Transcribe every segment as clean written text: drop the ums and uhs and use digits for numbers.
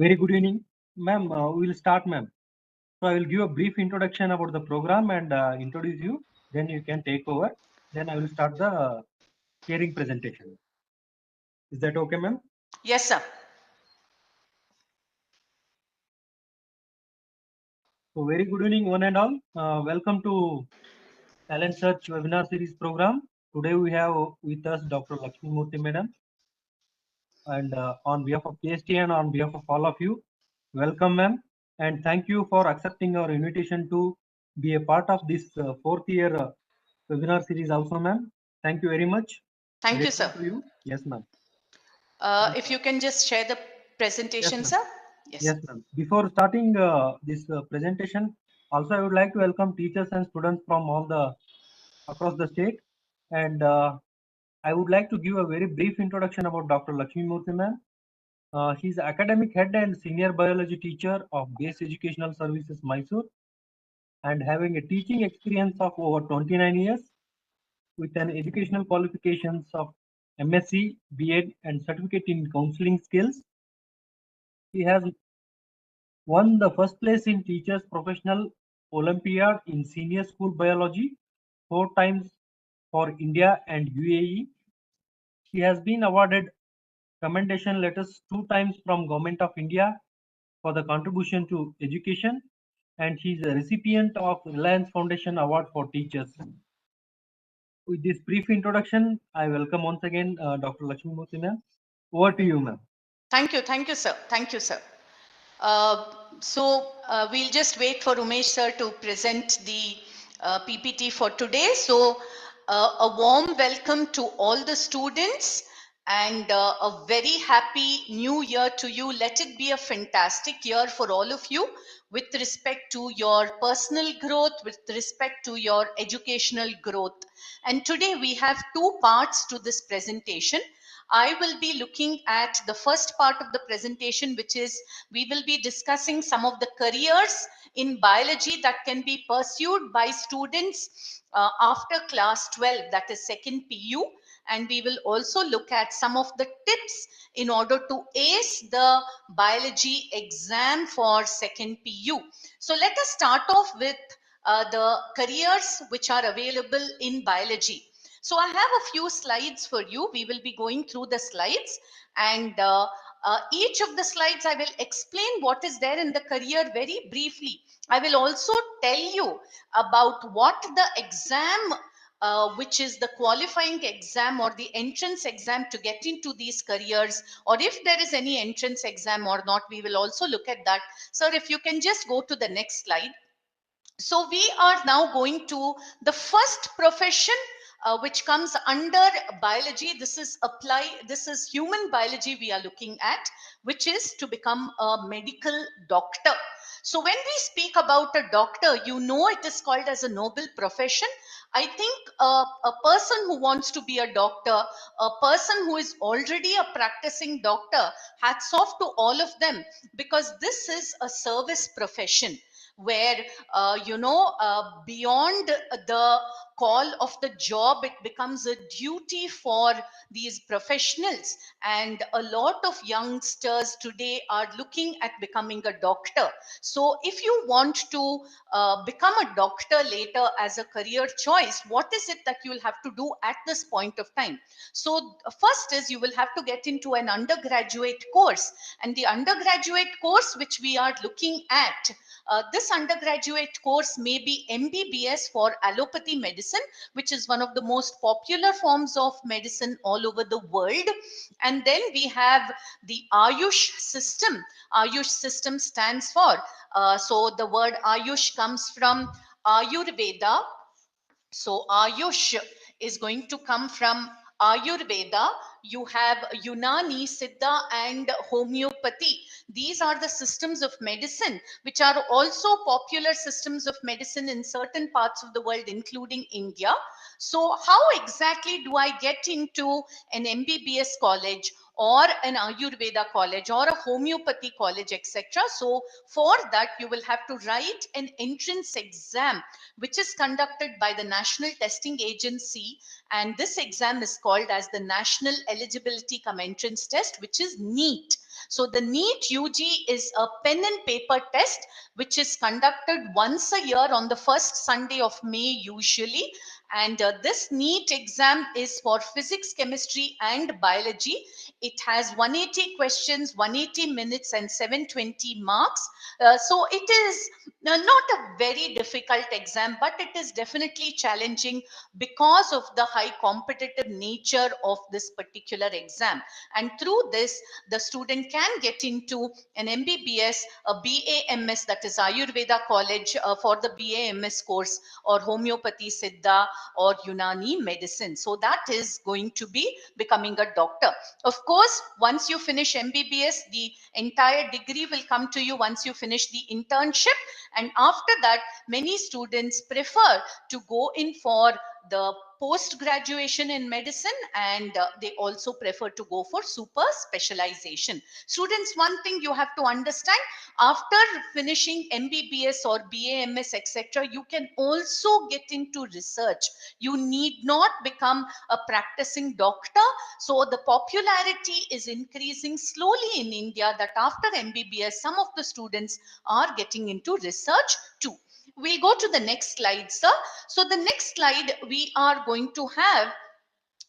Very good evening, ma'am. We will start, ma'am. So I will give a brief introduction about the program and introduce you. Then you can take over. Then I will start the hearing presentation. Is that okay, ma'am? Yes, sir. So very good evening, one and all. Welcome to Talent Search webinar series program. Today we have with us Dr. Lakshmi Murthy, madam. And on behalf of KST and on behalf of all of you, welcome, ma'am. And thank you for accepting our invitation to be a part of this fourth year webinar series also, ma'am. Thank you very much. Thank you, Grateful sir. to you. Yes, ma'am. If you can just share the Yes, presentation, ma'am. sir. Yes. Yes, ma'am. Before starting this presentation, also I would like to welcome teachers and students from all the across the state. And I would like to give a very brief introduction about Dr. Lakshmi Murthy, ma'am. She is academic head and senior biology teacher of Base Educational Services, Mysore, and having a teaching experience of over 29 years with an educational qualifications of MSc, BEd, and certificate in counseling skills. He has won the first place in Teachers Professional Olympiad in Senior School Biology 4 times for India and UAE. He has been awarded commendation letters 2 times from Government of India for the contribution to education, and he is a recipient of Reliance Foundation Award for Teachers. With this brief introduction, I welcome once again Dr. Lakshmi Murthy, ma'am. Over to you, ma'am. Thank you. Thank you, sir. Thank you, sir. We'll just wait for Umesh sir to present the PPT for today. So a warm welcome to all the students and a very happy new year to you. Let it be a fantastic year for all of you with respect to your personal growth, with respect to your educational growth. And today we have two parts to this presentation. I will be looking at the first part of the presentation, which is we will be discussing some of the careers in biology that can be pursued by students after class 12, that is second PU. And we will also look at some of the tips in order to ace the biology exam for second PU. So let us start off with the careers which are available in biology. So I have a few slides for you. We will be going through the slides, and each of the slides I will explain what is there in the career very briefly. I will also tell you about what the exam which is the qualifying exam or the entrance exam to get into these careers, or if there is any entrance exam or not, we will also look at that. Sir, if you can just go to the next slide. So we are now going to the first profession which comes under biology. This is human biology we are looking at, which is to become a medical doctor. So when we speak about a doctor, you know it is called as a noble profession. I think a person who wants to be a doctor, a person who is already a practicing doctor, hats off to all of them, because this is a service profession where beyond the call of the job, it becomes a duty for these professionals, and a lot of youngsters today are looking at becoming a doctor. So if you want to become a doctor later as a career choice, what is it that you will have to do at this point of time? So first is you will have to get into an undergraduate course, and the undergraduate course which we are looking at, this undergraduate course may be MBBS for allopathy medicine, which is one of the most popular forms of medicine all over the world. And then we have the Ayush system. Ayush system stands for, so the word Ayush comes from Ayurveda. So Ayush is going to come from Ayurveda. You have Unani, Siddha, and homeopathy. These are the systems of medicine which are also popular systems of medicine in certain parts of the world, including India. So how exactly do I get into an MBBS college or an Ayurveda college or a homeopathy college, etc.? So for that, you will have to write an entrance exam which is conducted by the National Testing Agency, and this exam is called as the National Eligibility Cum Entrance Test, which is NEET. So the NEET UG is a pen and paper test which is conducted once a year on the first Sunday of May usually. And this NEET exam is for physics, chemistry, and biology. It has 180 questions, 180 minutes, and 720 marks. So it is not a very difficult exam, but it is definitely challenging because of the high competitive nature of this particular exam. And through this, the student can get into an MBBS, a BAMS, that is Ayurveda College for the BAMS course, or homeopathy, Siddha, or Unani medicine. So that is going to be becoming a doctor. Of course, once you finish MBBS, the entire degree will come to you once you finish the internship. And after that, many students prefer to go in for the post graduation in medicine, and they also prefer to go for super specialization. Students, one thing you have to understand, after finishing MBBS or BAMS, etc., you can also get into research. You need not become a practicing doctor. So the popularity is increasing slowly in India, that after MBBS, some of the students are getting into research too. We'll go to the next slide, sir. So the next slide we are going to have,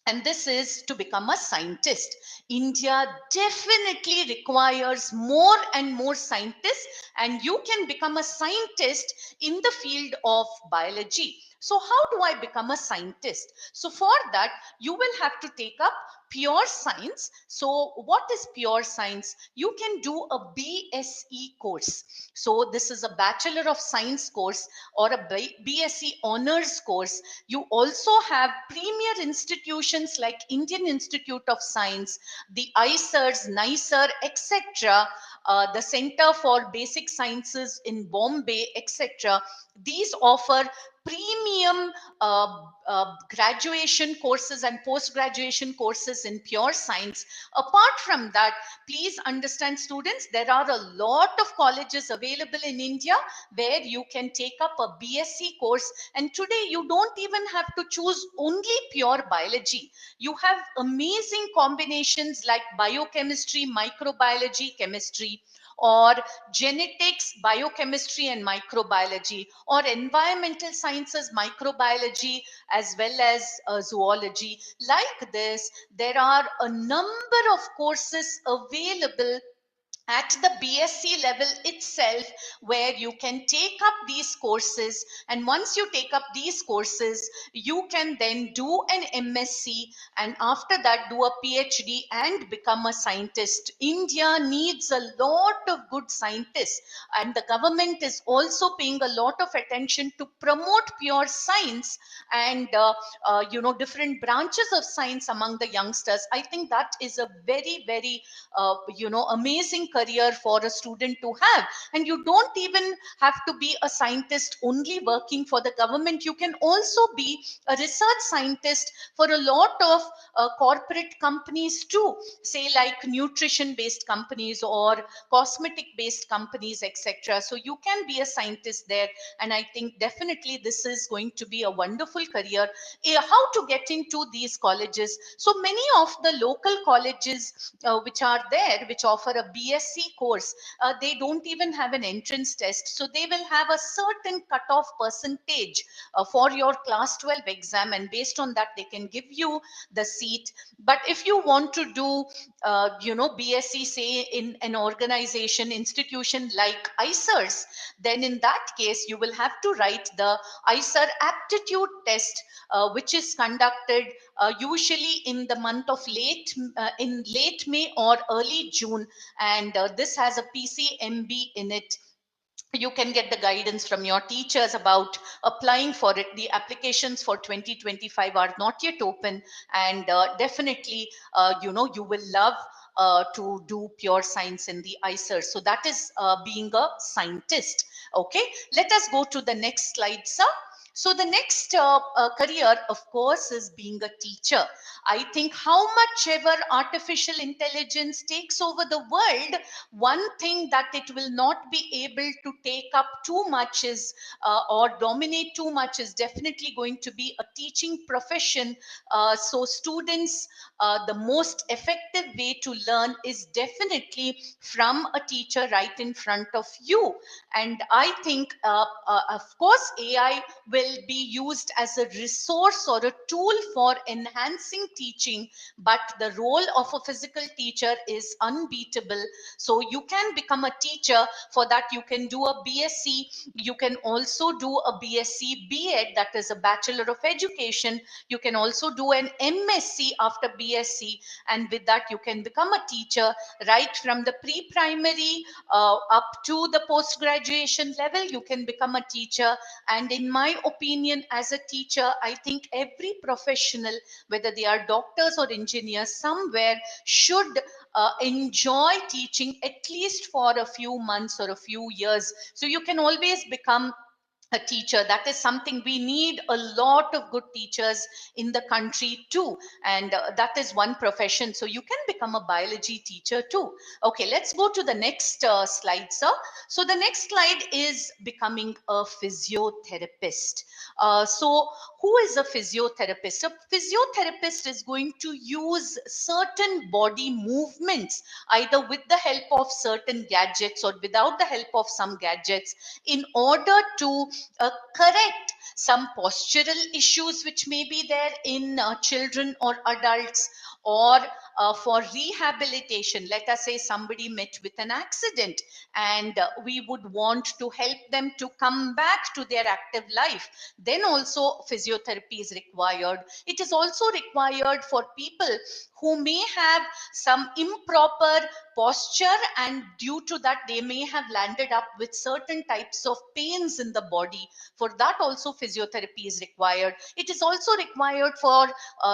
and this is to become a scientist. India definitely requires more and more scientists, and you can become a scientist in the field of biology. So how do I become a scientist? So for that, you will have to take up pure science. So what is pure science? You can do a BSE course. So this is a Bachelor of Science course or a BSE honors course. You also have premier institutions like Indian Institute of Science, the ICERs, NICER, etc., the Center for Basic Sciences in Bombay, etc. These offer premium graduation courses and post-graduation courses in pure science. Apart from that, please understand, students, there are a lot of colleges available in India where you can take up a BSc course. And today you don't even have to choose only pure biology. You have amazing combinations like biochemistry, microbiology, chemistry, or genetics, biochemistry, and microbiology, or environmental sciences, microbiology, as well as zoology. Like this, there are a number of courses available at the BSc level itself, where you can take up these courses. And once you take up these courses, you can then do an MSc, and after that do a PhD and become a scientist. India needs a lot of good scientists, and the government is also paying a lot of attention to promote pure science and different branches of science among the youngsters. I think that is a very, very amazing career for a student to have. And you don't even have to be a scientist only working for the government. You can also be a research scientist for a lot of corporate companies too, say like nutrition based companies or cosmetic based companies, etc. So you can be a scientist there, and I think definitely this is going to be a wonderful career. How to get into these colleges? So many of the local colleges which are there, which offer a BSc course, they don't even have an entrance test. So they will have a certain cutoff percentage for your class 12 exam, and based on that, they can give you the seat. But if you want to do, BSc, say in an organization, institution like ICERs, then in that case, you will have to write the ICER aptitude test, which is conducted usually in the month of late May or early June, and this has a PCMB in it. You can get the guidance from your teachers about applying for it. The applications for 2025 are not yet open, and definitely you will love to do pure science in the ICER. So that is being a scientist. Okay, let us go to the next slide, sir. So the next career, of course, is being a teacher. I think how much ever artificial intelligence takes over the world, one thing that it will not be able to take up too much is, or dominate too much, is definitely going to be a teaching profession. So students, the most effective way to learn is definitely from a teacher right in front of you. And I think, of course, AI will be used as a resource or a tool for enhancing teaching, but the role of a physical teacher is unbeatable. So you can become a teacher. For that, you can do a BSc. You can also do a BSc B.Ed, that is a Bachelor of Education. You can also do an MSc after BSc, and with that, you can become a teacher right from the pre-primary up to the post-graduation level. You can become a teacher. And in my opinion, as a teacher, I think every professional, whether they are doctors or engineers, somewhere should enjoy teaching at least for a few months or a few years. So you can always become a teacher. That is something we need, a lot of good teachers in the country too. And that is one profession. So you can become a biology teacher too. Okay, let's go to the next slide, sir. So the next slide is becoming a physiotherapist. So who is a physiotherapist? A physiotherapist is going to use certain body movements, either with the help of certain gadgets or without the help of some gadgets, in order to correct some postural issues which may be there in children or adults, or for rehabilitation. Let us say somebody met with an accident, and we would want to help them to come back to their active life. Then also physiotherapy is required. It is also required for people who may have some improper posture, and due to that they may have landed up with certain types of pains in the body. For that also physiotherapy is required. It is also required for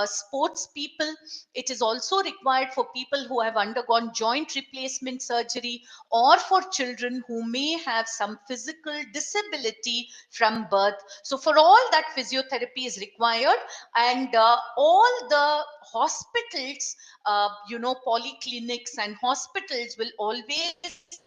sports people. It is also required for people who have undergone joint replacement surgery, or for children who may have some physical disability from birth. So for all that, physiotherapy is required. And all the hospitals, polyclinics and hospitals will always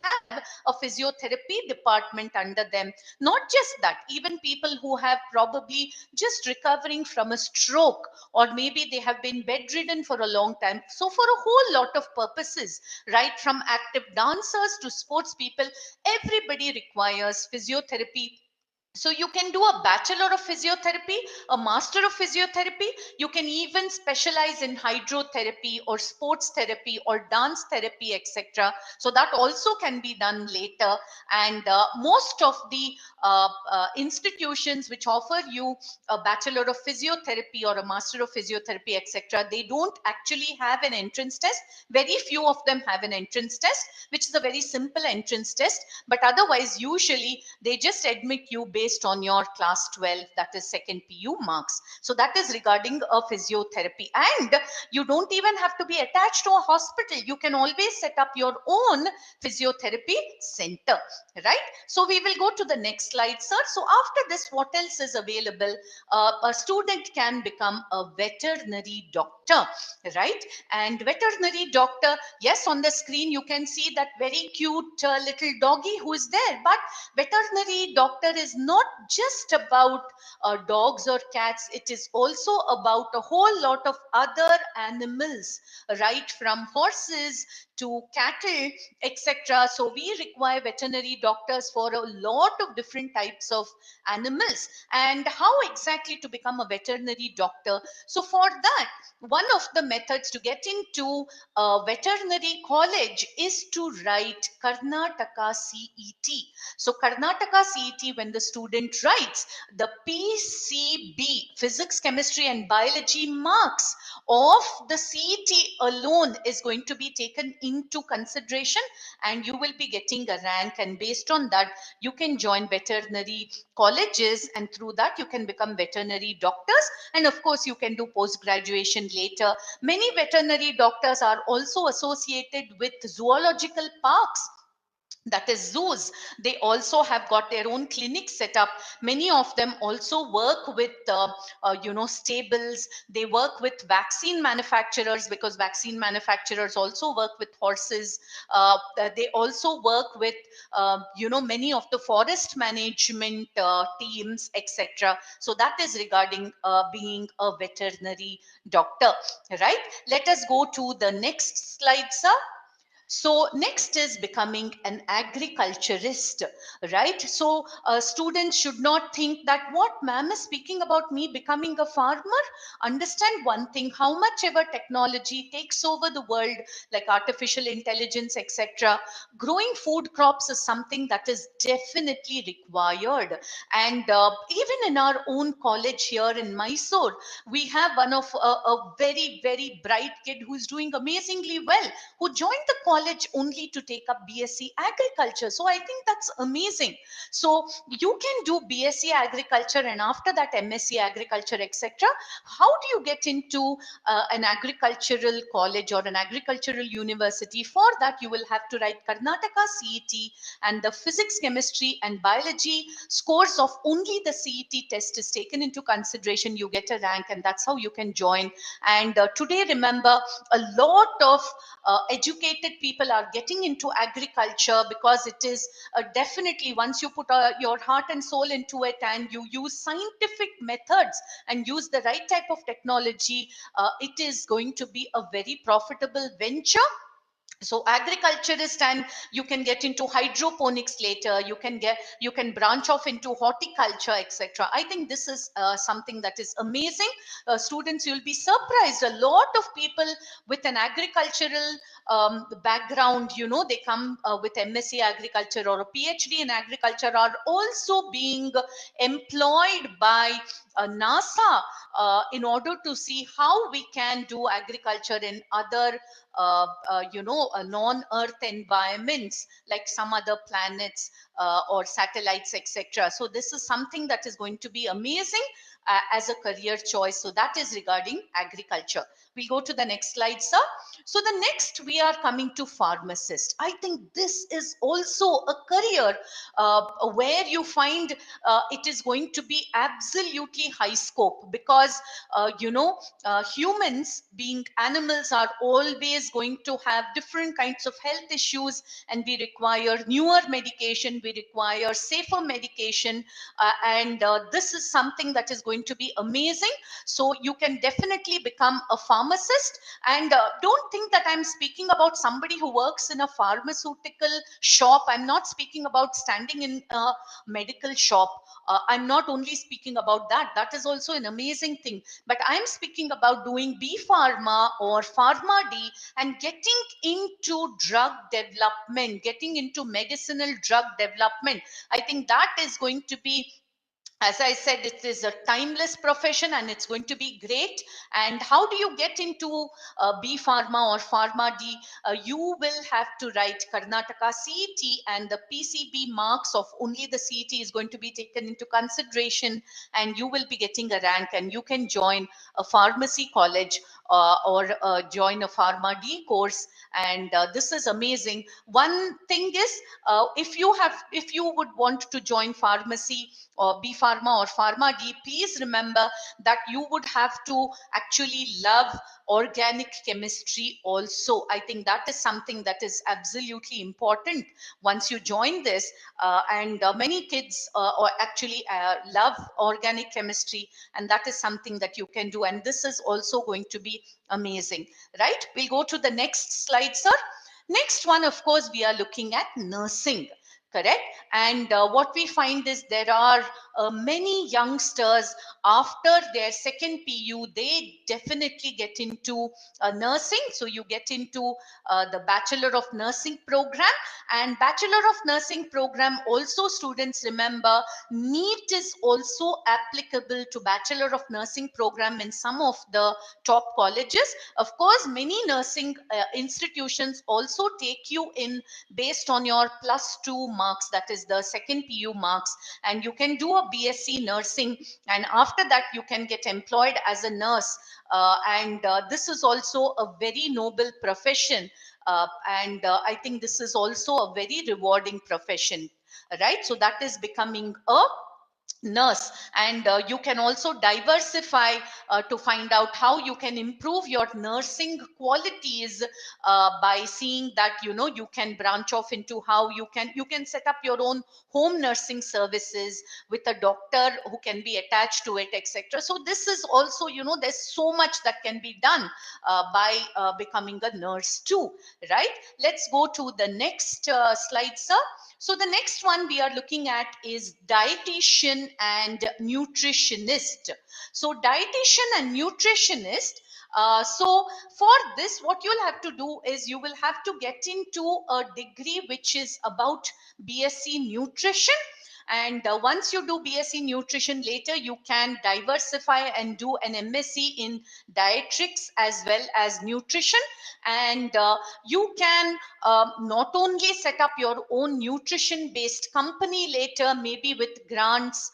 have a physiotherapy department under them. Not just that, even people who have probably just recovering from a stroke, or maybe they have been bedridden for a long time. So for a whole lot of purposes, right from active dancers to sports people, everybody requires physiotherapy. So you can do a bachelor of physiotherapy, a master of physiotherapy. You can even specialize in hydrotherapy or sports therapy or dance therapy, etc. So that also can be done later. And most of the institutions which offer you a bachelor of physiotherapy or a master of physiotherapy, etc., they don't actually have an entrance test. Very few of them have an entrance test, which is a very simple entrance test. But otherwise, usually they just admit you based on your class 12, that is second PU marks. So that is regarding a physiotherapy. And you don't even have to be attached to a hospital. You can always set up your own physiotherapy center, right? So we will go to the next slide, sir. So after this, what else is available? A student can become a veterinary doctor, right? And veterinary doctor, yes, on the screen you can see that very cute little doggy who is there. But veterinary doctor is not just about dogs or cats. It is also about a whole lot of other animals, right from horses to cattle, etc. So we require veterinary doctors for a lot of different types of animals. And how exactly to become a veterinary doctor? So for that, one of the methods to get into veterinary college is to write Karnataka CET. So Karnataka CET, when the student writes, the PCB, physics, chemistry and biology marks of the CET alone is going to be taken into consideration, and you will be getting a rank. And based on that, you can join veterinary colleges, and through that you can become veterinary doctors. And of course, you can do post graduation later. Many veterinary doctors are also associated with zoological parks. that is zoos. They also have got their own clinics set up. Many of them also work with stables. They work with vaccine manufacturers, because vaccine manufacturers also work with horses. They also work with many of the forest management teams, etc. So that is regarding being a veterinary doctor, right? Let us go to the next slide, sir. So next is becoming an agriculturist, right? So students should not think that what ma'am is speaking about me becoming a farmer. Understand one thing: how much ever technology takes over the world, like artificial intelligence, etc., growing food crops is something that is definitely required. And even in our own college here in Mysore, we have one of a very very bright kid who is doing amazingly well, who joined the college only to take up BSc agriculture. So I think that's amazing. So you can do BSc agriculture and after that MSc agriculture, etc. How do you get into an agricultural college or an agricultural university? For that, you will have to write Karnataka CET, and the physics, chemistry, and biology scores of only the CET test is taken into consideration. You get a rank, and that's how you can join. And today, remember, a lot of educated people are getting into agriculture, because it is definitely, once you put your heart and soul into it and you use scientific methods and use the right type of technology, it is going to be a very profitable venture. So agriculturist, and you can get into hydroponics later, you can branch off into horticulture, etc. I think this is something that is amazing. Students, you'll be surprised, a lot of people with an agricultural background, they come with MSc agriculture or a PhD in agriculture, are also being employed by NASA in order to see how we can do agriculture in other non-earth environments, like some other planets or satellites, etc. So this is something that is going to be amazing as a career choice. So that is regarding agriculture. We'll go to the next slide, sir. So the next, we are coming to pharmacist. I think this is also a career where you find it is going to be absolutely high scope, because humans, being animals, are always going to have different kinds of health issues, and we require newer medication, we require safer medication, and this is something that is going to be amazing. So you can definitely become a pharmacist. And don't think that I'm speaking about somebody who works in a pharmaceutical shop. I'm not speaking about standing in a medical shop. I'm not only speaking about that. That is also an amazing thing. But I'm speaking about doing B Pharma or Pharma D and getting into drug development, getting into medicinal drug development. I think that is going to be, as I said, it is a timeless profession and it's going to be great. And how do you get into B Pharma or Pharma D? You will have to write Karnataka CET, and the PCB marks of only the CET is going to be taken into consideration, and you will be getting a rank, and you can join a pharmacy college or join a Pharma D course. And this is amazing. One thing is, if you would want to join pharmacy or B Pharma or Pharma D, please remember that you would have to actually love organic chemistry also. I think that is something that is absolutely important once you join this. And many kids or actually love organic chemistry, and that is something that you can do. And this is also going to be amazing, right? We'll go to the next slide, sir. Next one, of course, we are looking at nursing, correct? And what we find is there are many youngsters after their second PU, they definitely get into nursing. So you get into the Bachelor of Nursing program, and Bachelor of Nursing program also, students remember, NEET is also applicable to Bachelor of Nursing program in some of the top colleges. Of course, many nursing institutions also take you in based on your +2 marks, that is the second PU marks, and you can do a BSc nursing, and after that you can get employed as a nurse. And this is also a very noble profession. And I think this is also a very rewarding profession, right? So that is becoming a nurse. And you can also diversify to find out how you can improve your nursing qualities by seeing that you can branch off into how you can set up your own home nursing services with a doctor who can be attached to it, etc. So this is also, there's so much that can be done by becoming a nurse too, right? Let's go to the next slide, sir. So the next one we are looking at is dietitian and nutritionist. So dietitian and nutritionist. So for this, what you'll have to do is you will have to get into a degree which is about BSc nutrition. And once you do BSc nutrition, later you can diversify and do an MSc in dietetics as well as nutrition. And you can not only set up your own nutrition based company later, maybe with grants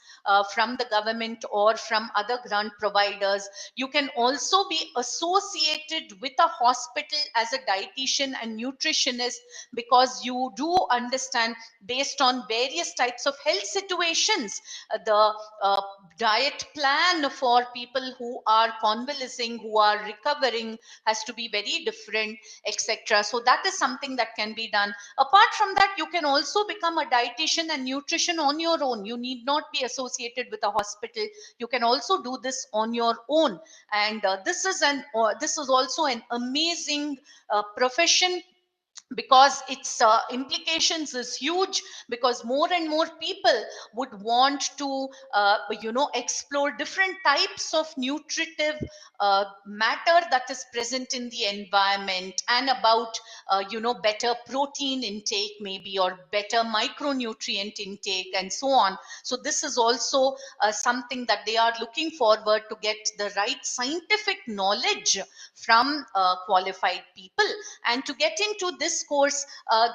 from the government or from other grant providers. You can also be associated with a hospital as a dietitian and nutritionist, because you do understand, based on various types of health situations, the uh, diet plan for people who are convalescing, who are recovering, has to be very different, etc. So that is something that can be done. Apart from that, you can also become a dietitian and nutrition on your own. You need not be associated with a hospital. You can also do this on your own. And this is also an amazing profession, because its implications is huge, because more and more people would want to explore different types of nutritive matter that is present in the environment, and about better protein intake maybe, or better micronutrient intake, and so on. So this is also something that they are looking forward to get the right scientific knowledge from qualified people. And to get into this course,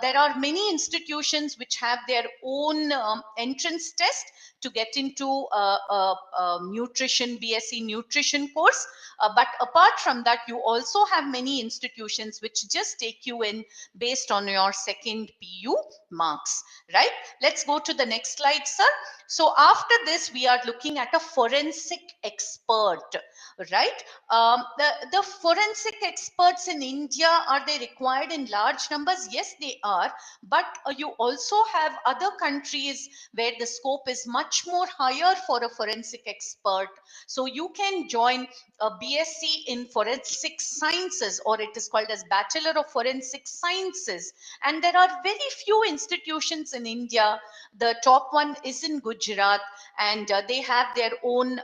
there are many institutions which have their own entrance test to get into nutrition, BSc nutrition course. But apart from that, you also have many institutions which just take you in based on your second PU marks, right? Let's go to the next slide, sir. So after this, we are looking at a forensic expert, right? The forensic experts in India, are they required in large numbers? Yes, they are. But you also have other countries where the scope is much more higher for a forensic expert. So you can join a BSc in forensic sciences, or it is called as Bachelor of Forensic Sciences. And there are very few institutions in India. The top one is in Gujarat, and they have their own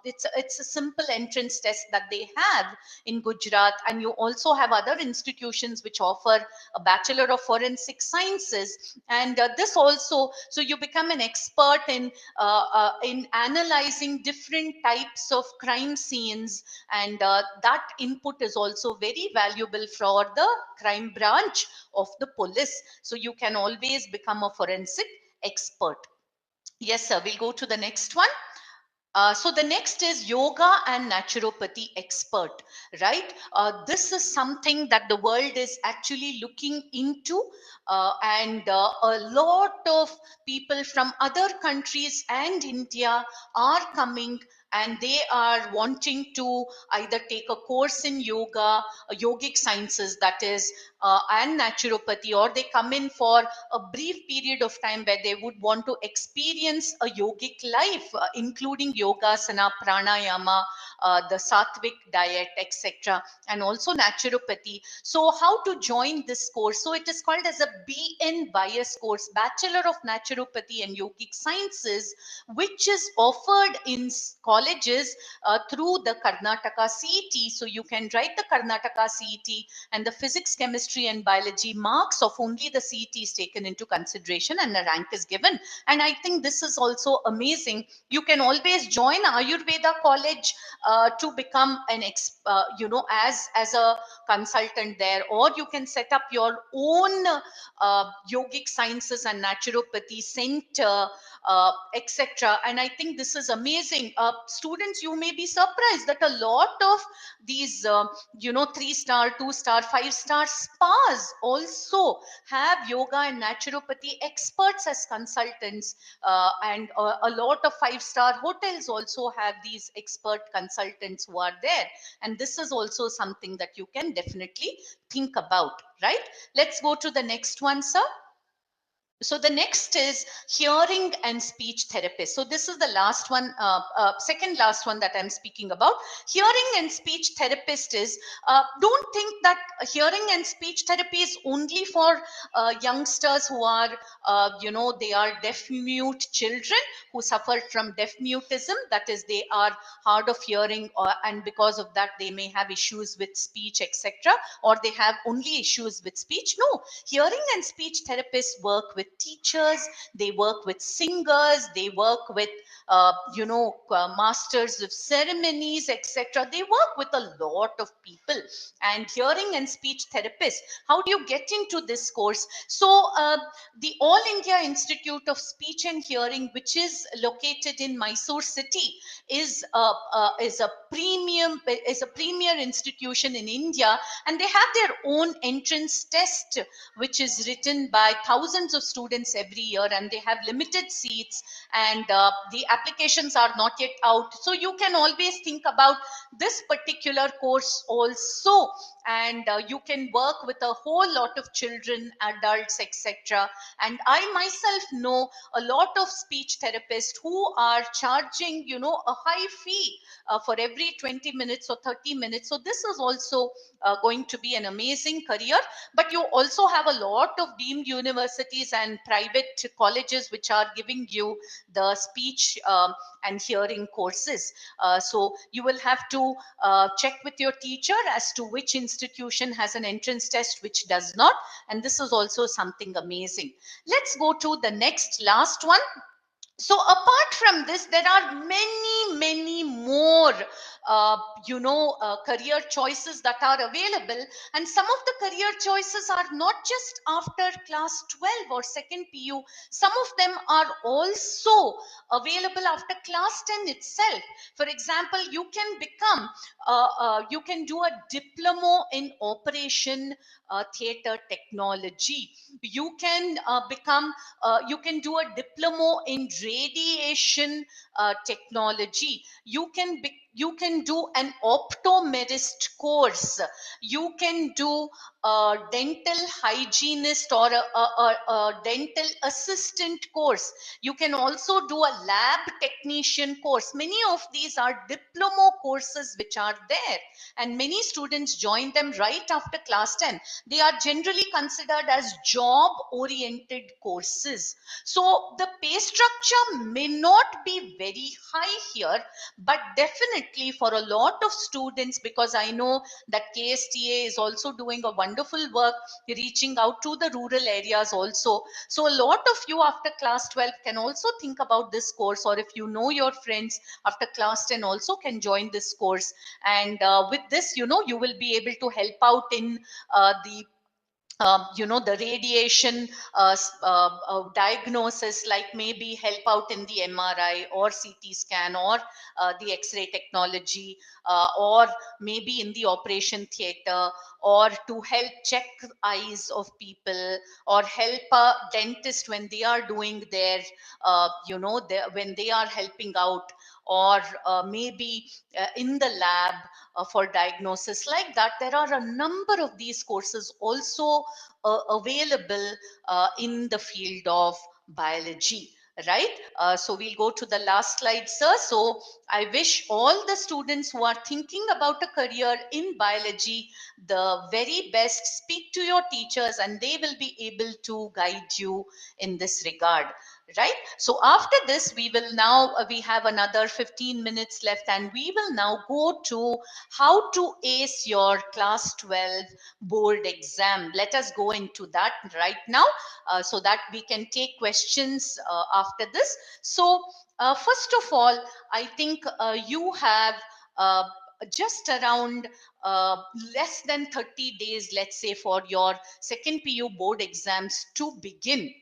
it's a simple entrance test that they have in Gujarat. And you also have other institutions which offer a Bachelor of Forensic Sciences. And this also, so you become an expert in analyzing different types of crime scenes. And that input is also very valuable for the crime branch of the police. So you can always become a forensic expert. Yes, sir. We'll go to the next one. So the next is yoga and naturopathy expert, right? This is something that the world is actually looking into, and a lot of people from other countries and India are coming, and they are wanting to either take a course in yoga, yogic sciences, that is, and naturopathy, or they come in for a brief period of time where they would want to experience a yogic life, including yogasana, pranayama, the sattvic diet, etc., and also naturopathy. So how to join this course? So it is called as a BN bias course, Bachelor of Naturopathy and Yogic Sciences, which is offered in colleges through the Karnataka CET. So you can write the Karnataka CET, and the physics, chemistry, and biology marks of only the CET is taken into consideration, and a rank is given. And I think this is also amazing. You can always join Ayurveda college to become an as a consultant there, or you can set up your own yogic sciences and naturopathy center, etc. And I think this is amazing. Students, you may be surprised that a lot of these 3-star, 2-star, 5-star spas also have yoga and naturopathy experts as consultants, and a lot of five-star hotels also have these expert consultants who are there. And this is also something that you can definitely think about, right? Let's go to the next one, sir. So the next is hearing and speech therapist. So this is the last one, second last one that I'm speaking about. Hearing and speech therapist is, don't think that hearing and speech therapy is only for youngsters who are, they are deaf mute children who suffer from deaf mutism. That is, they are hard of hearing, and because of that they may have issues with speech, etc., or they have only issues with speech. No, hearing and speech therapists work with teachers, they work with singers, they work with masters of ceremonies, etc. They work with a lot of people. And hearing and speech therapists, how do you get into this course? So the All India Institute of Speech and Hearing, which is located in Mysore city, is a premier institution in India, and they have their own entrance test, which is written by thousands of students every year, and they have limited seats, and the applications are not yet out. So you can always think about this particular course also, and you can work with a whole lot of children, adults, etc. And I myself know a lot of speech therapists who are charging, a high fee for every 20 minutes or 30 minutes. So this is also going to be an amazing career. But you also have a lot of deemed universities and private colleges which are giving you the speech and hearing courses. So you will have to check with your teacher as to which institution has an entrance test, which does not. And this is also something amazing. Let's go to the next last one. So apart from this, there are many more career choices that are available. And some of the career choices are not just after class 12 or second pu. Some of them are also available after class 10 itself. For example, you can do a diploma in operation theater technology. You can you can do a diploma in radiation technology. You can do an optometrist course. You can do a dental hygienist or a dental assistant course. You can also do a lab technician course. Many of these are diploma courses which are there, and many students join them right after class 10. They are generally considered as job oriented courses. So the pay structure may not be very high here, but definitely for a lot of students, because I know that KSTA is also doing a wonderful work reaching out to the rural areas also. So a lot of you after class 12 can also think about this course, or if you know your friends after class 10 also can join this course. And with this, you will be able to help out in the the radiation diagnosis, like maybe help out in the MRI or CT scan, or the X-ray technology, or maybe in the operation theater, or to help check eyes of people, or help a dentist when they are doing their when they are helping out, or maybe in the lab for diagnosis, like that. There are a number of these courses also available in the field of biology, right? So we'll go to the last slide, sir. So I wish all the students who are thinking about a career in biology the very best. Speak to your teachers and they will be able to guide you in this regard, right? So after this, we have another 15 minutes left, and we will now go to how to ace your class 12 board exam. Let us go into that right now, so that we can take questions after this. So first of all, I think you have uh, just around less than 30 days, let's say, for your second PU board exams to begin.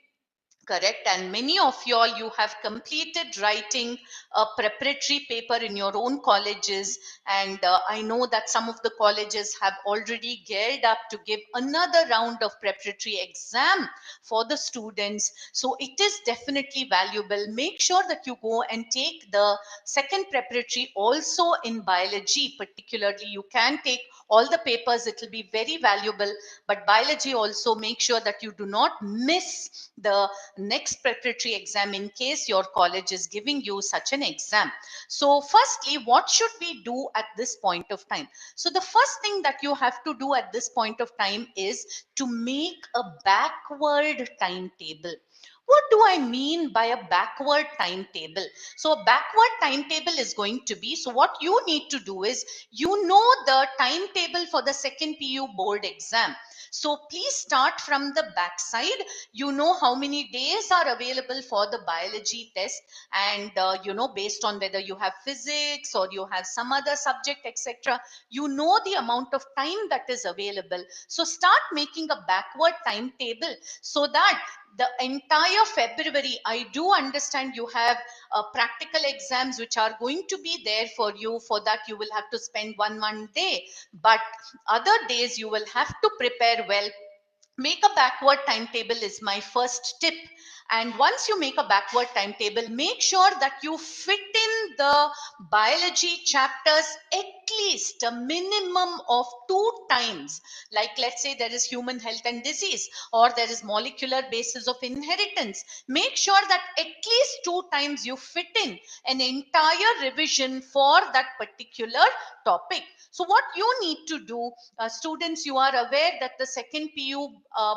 Correct. And many of y'all, you have completed writing a preparatory paper in your own colleges. And I know that some of the colleges have already geared up to give another round of preparatory exam for the students. So it is definitely valuable. Make sure that you go and take the second preparatory also in biology, particularly. You can take all the papers, it will be very valuable. But biology also, make sure that you do not miss the next preparatory exam in case your college is giving you such an exam. So firstly, what should we do at this point of time? So the first thing that you have to do at this point of time is to make a backward timetable. What do I mean by a backward timetable? So a backward timetable is going to be, so what you need to do is, you know the timetable for the second PU board exam. So please start from the back side. You know how many days are available for the biology test, and based on whether you have physics or you have some other subject, etc., you know the amount of time that is available. So start making a backward timetable, so that the entire February, I do understand you have practical exams which are going to be there for you. For that, you will have to spend one day, but other days you will have to prepare well. Make a backward timetable is my first tip. And once you make a backward timetable, make sure that you fit in the biology chapters at least a minimum of 2 times. Like, let's say there is human health and disease, or there is molecular basis of inheritance. Make sure that at least 2 times you fit in an entire revision for that particular topic. So what you need to do, students, you are aware that the second PU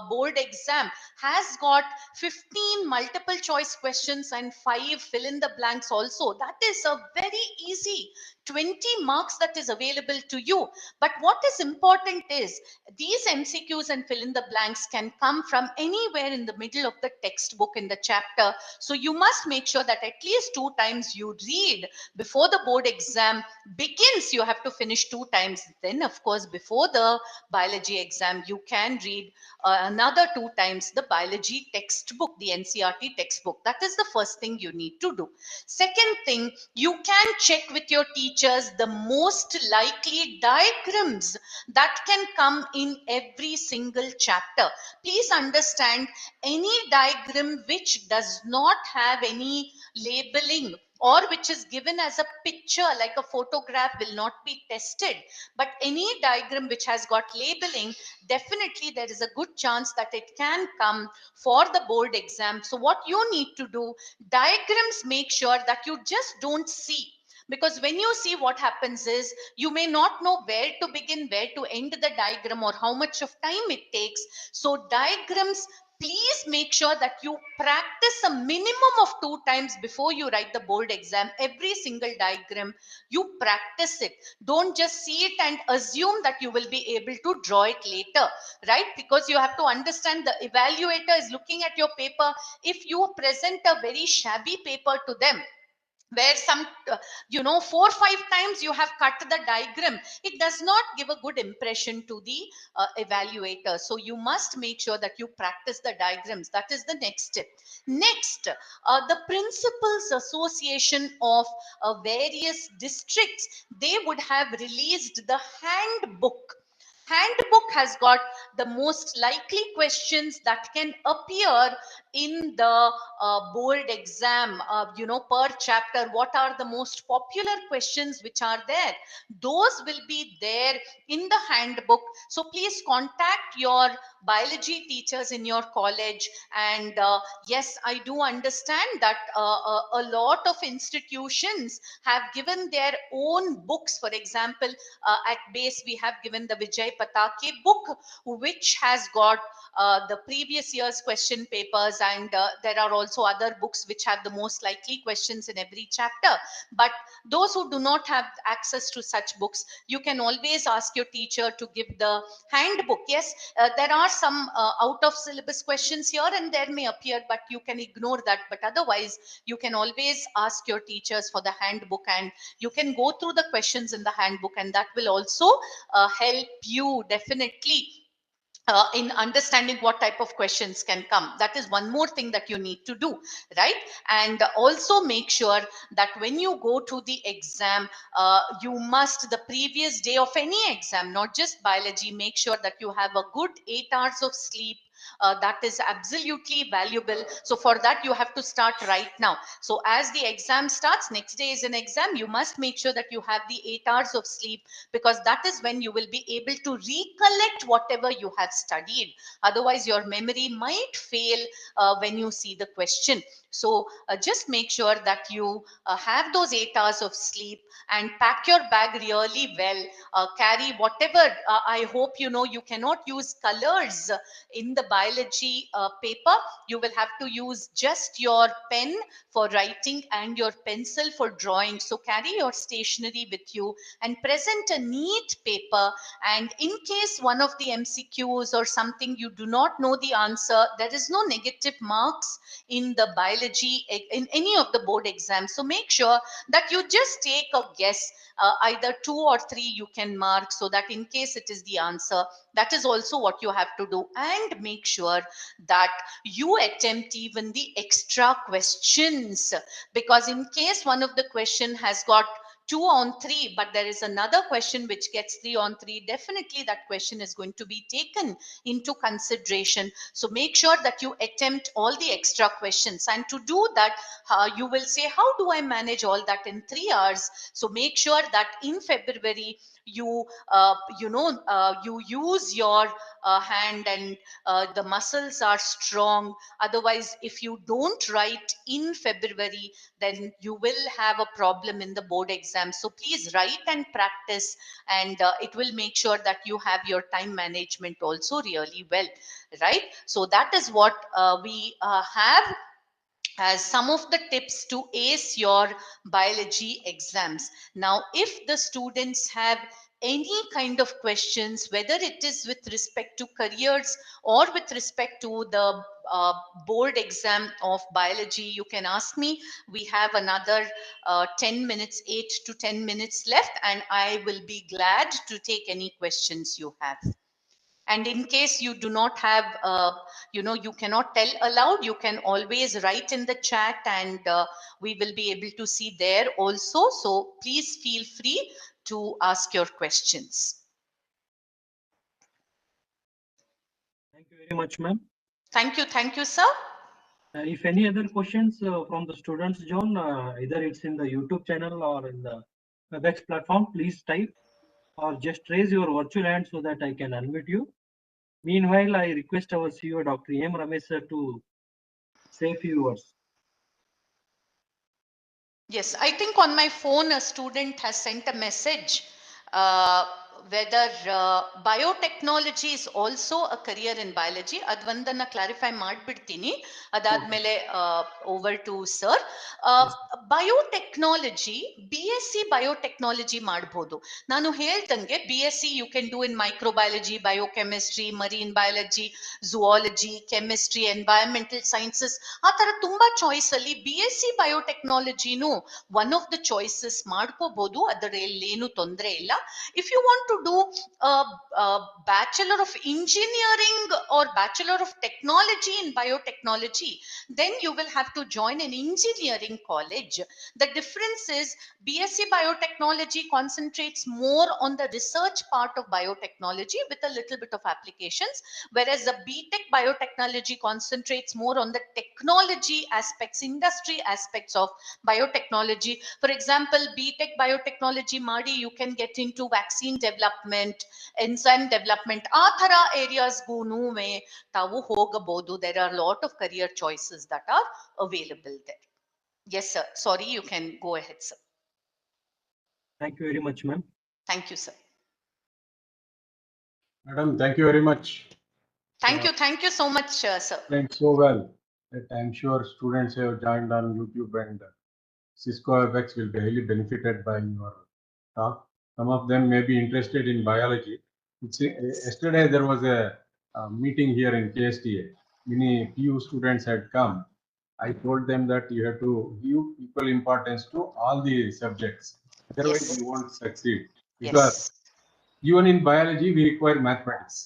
board exam has got 15 multiple choice questions and 5 fill in the blanks also. That is a very easy 20 marks that is available to you. But what is important is, these MCQs and fill in the blanks can come from anywhere in the middle of the textbook in the chapter. So you must make sure that at least 2 times you read before the board exam begins. You have to finish 2 times. Then, of course, before the biology exam, you can read another 2 times the biology textbook, the NCRT textbook. That is the first thing you need to do. Second thing, you can check with your teachers the most likely diagrams that can come in every single chapter. Please understand, any diagram which does not have any labeling, or which is given as a picture like a photograph, will not be tested. But any diagram which has got labeling, definitely there is a good chance that it can come for the board exam. So what you need to do, diagrams, make sure that you just don't see. Because when you see, what happens is, you may not know where to begin, where to end the diagram, or how much of time it takes. So diagrams, please make sure that you practice a minimum of 2 times before you write the board exam. Every single diagram, you practice it. Don't just see it and assume that you will be able to draw it later, right? Because you have to understand, the evaluator is looking at your paper. If you present a very shabby paper to them, where some 4 or 5 times you have cut the diagram, it does not give a good impression to the evaluator. So you must make sure that you practice the diagrams. That is the next step. Next, the principals association of various districts, they would have released the handbook. Handbook has got the most likely questions that can appear in the board exam, per chapter. What are the most popular questions which are there? Those will be there in the handbook. So please contact your biology teachers in your college. And yes, I do understand that a lot of institutions have given their own books. For example, at base, we have given the Vijay Patake book, which has got the previous year's question papers, and there are also other books which have the most likely questions in every chapter. But those who do not have access to such books, you can always ask your teacher to give the handbook. Yes, there are some out of syllabus questions here and there may appear, but you can ignore that. But otherwise, you can always ask your teachers for the handbook, and you can go through the questions in the handbook, and that will also help you definitely. in understanding what type of questions can come. That is one more thing that you need to do, right? And also make sure that when you go to the exam, you must, the previous day of any exam, not just biology, make sure that you have a good 8 hours of sleep. That is absolutely valuable. So for that, you have to start right now. So as the exam starts, next day is an exam, you must make sure that you have the 8 hours of sleep, because that is when you will be able to recollect whatever you have studied. Otherwise, your memory might fail when you see the question. So just make sure that you have those 8 hours of sleep, and pack your bag really well. Carry whatever, I hope you know you cannot use colors in the biology paper. You will have to use just your pen for writing and your pencil for drawing. So carry your stationery with you and present a neat paper. And in case one of the MCQs or something you do not know the answer, there is no negative marks in the biology, in any of the board exams. So make sure that you just take a guess, either 2 or 3 you can mark, so that in case it is the answer, that is also what you have to do. And make sure that you attempt even the extra questions, because in case one of the question has got 2 on 3, but there is another question which gets 3 on 3, definitely that question is going to be taken into consideration. So make sure that you attempt all the extra questions. And to do that, you will say, how do I manage all that in 3 hours? So make sure that in February, you you use your hand, and the muscles are strong. Otherwise, if you don't write in February, then you will have a problem in the board exam. So please write and practice, and it will make sure that you have your time management also really well, right? So that is what we have as some of the tips to ace your biology exams. Now, if the students have any kind of questions, whether it is with respect to careers or with respect to the uh, board exam of biology, you can ask me. We have another 10 minutes, 8 to 10 minutes left, and I will be glad to take any questions you have. And in case you do not have, you cannot tell aloud, you can always write in the chat, and we will be able to see there also. So please feel free to ask your questions. Thank you very much, ma'am. Thank you, sir. If any other questions from the students, John, either it's in the YouTube channel or in the WebEx platform, please type or just raise your virtual hand so that I can unmute you. Meanwhile, I request our CEO, Dr. M. Ramesh sir, to say a few words. Yes, I think on my phone a student has sent a message uh, whether biotechnology is also a career in biology. Advandana clarify ಮಾಡ್ಬಿಡ್ತೀನಿ. ಅದಾದ್ಮೇಲೆ over to sir. Yes. Biotechnology, BSc biotechnology ಮಾಡ್ಬೋದು. ನಾನು ಹೇಳ್ದಂಗೆ BSc you can do in microbiology, biochemistry, marine biology, zoology, chemistry, environmental sciences. ಆ ತರ ತುಂಬಾ choice ಅಲ್ಲಿ BSc biotechnologyನು ಒನ್ ಆಫ್ ದ ಚಾಯ್ಸಸ್ ಮಾಡ್ಕೋಬಹುದು. ಅದರಲ್ಲಿ ಏನು ತೊಂದರೆ ಇಲ್ಲ. If you want to do bachelor of engineering or bachelor of technology in biotechnology, then you will have to join an engineering college. The difference is BSc biotechnology concentrates more on the research part of biotechnology with a little bit of applications, whereas the BTech biotechnology concentrates more on the technology aspects, industry aspects of biotechnology. For example, BTech biotechnology ಮಾಡಿ you can get into vaccine development, enzyme development. ಆ ಥರ areasಗೂ ತಾವು ಹೋಗಬಹುದು. There are a lot of career choices that are available there. Yes, sir. Sorry, you can go ahead, sir. Thank you very much, ma'am. Thank you, sir. Madam, thank you very much. Thank you so much, sir. Explained so well that I'm sure students who have joined on YouTube and Cisco FX will be highly benefited by your talk. Some of them may be interested in biology. Yesterday there was a meeting here in KSTA. Few students had come. I told them that you have to give equal importance to all the subjects. Otherwise, Yes. you won't succeed. Yes. Because even in biology, we require mathematics.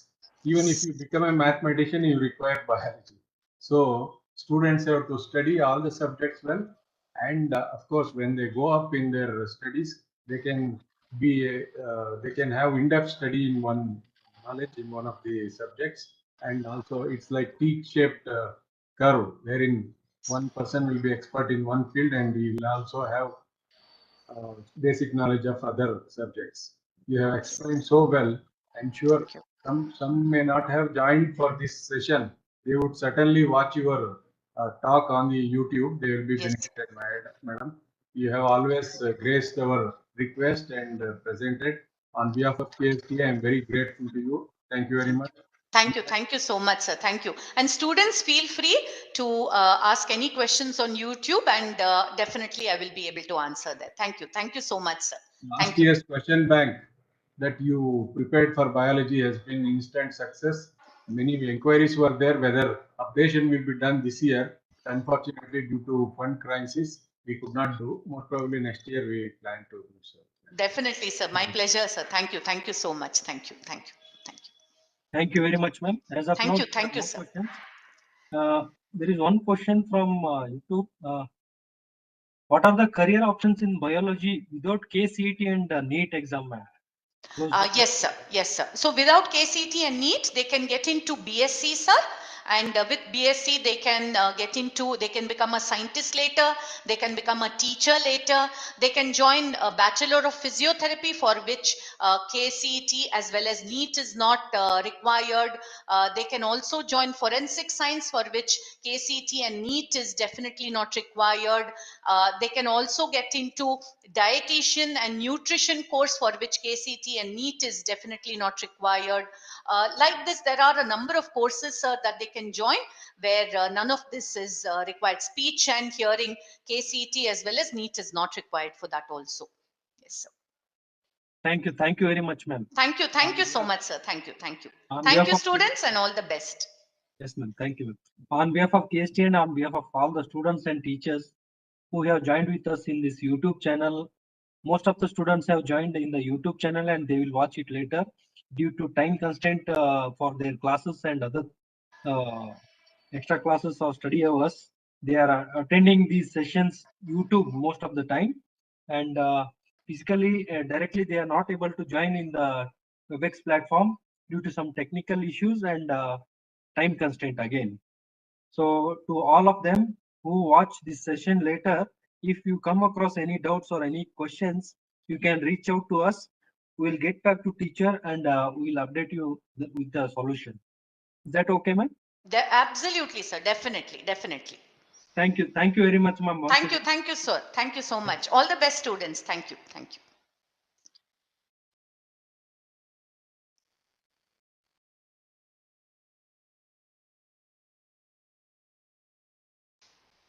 Even if you become a mathematician, you require biology. So students have to study all the subjects well, and of course, when they go up in their studies, they can they can have in-depth study in one knowledge in one of the subjects, and also it's like T-shaped curve wherein one person will be expert in one field and he will also have basic knowledge of other subjects. You have explained so well. I'm sure Thank you. some may not have joined for this session. They would certainly watch your talk on the YouTube. They will be Yes. benefited, madam. You have always graced our request and presented. On behalf of KST, I am very grateful to you. Thank you very Thank much. you. Thank you so much, sir. Thank you. And students, feel free to ask any questions on YouTube, and definitely I will be able to answer that. Thank you. Thank you so much, sir. Last Thank you. year's question bank that you prepared for biology has been instant success. Many inquiries were there whether updation will be done this year. Unfortunately, due to fund crisis, we could not do. Most probably next year we plan to do so. Definitely, sir. My pleasure, sir. Thank you. Thank you so much. Thank you. Thank you. Thank you. Thank you very much, ma'am. As of now, Thank you. there are Thank you, no sir. questions. There is one question from YouTube. What are the career options in biology without KCET and NEET exam, ma'am? Yes, sir. Yes, sir. So without KCT and NEET, they can get into BSc, sir. And with BSc, they can become a scientist later. They can become a teacher later. They can join a Bachelor of Physiotherapy, for which KCT as well as NEET is not required. They can also join Forensic Science, for which KCT and NEET is definitely not required. They can also get into dietitian and nutrition course, for which KCT and NEET is definitely not required. Like this, there are a number of courses that they can join where none of this is required. Speech and hearing, KCT as well as NEET is not required for that also. Yes, sir. Thank you. Thank you very much, ma'am. Thank you. Thank you so much, sir. Thank you. Thank you. On Thank behalf you, of students, and all the best. yes, ma'am. Thank you. On behalf of KST and on behalf of all the students and teachers who have joined with us in this YouTube channel, most of the students have joined in the YouTube channel and they will watch it later due to time constraint for their classes and other uh, extra classes or study hours. They are attending these sessions YouTube most of the time, and physically directly they are not able to join in the WebEx platform due to some technical issues and time constraint again. So to all of them who watch this session later, if you come across any doubts or any questions, you can reach out to us. We'll get back to teacher and we'll update you with the solution. Is that okay, ma'am? Absolutely, sir. Definitely. Definitely. Thank you. Thank you very much, ma'am. Thank you. Thank you, sir. Thank you so much. All the best, students. Thank you. Thank you.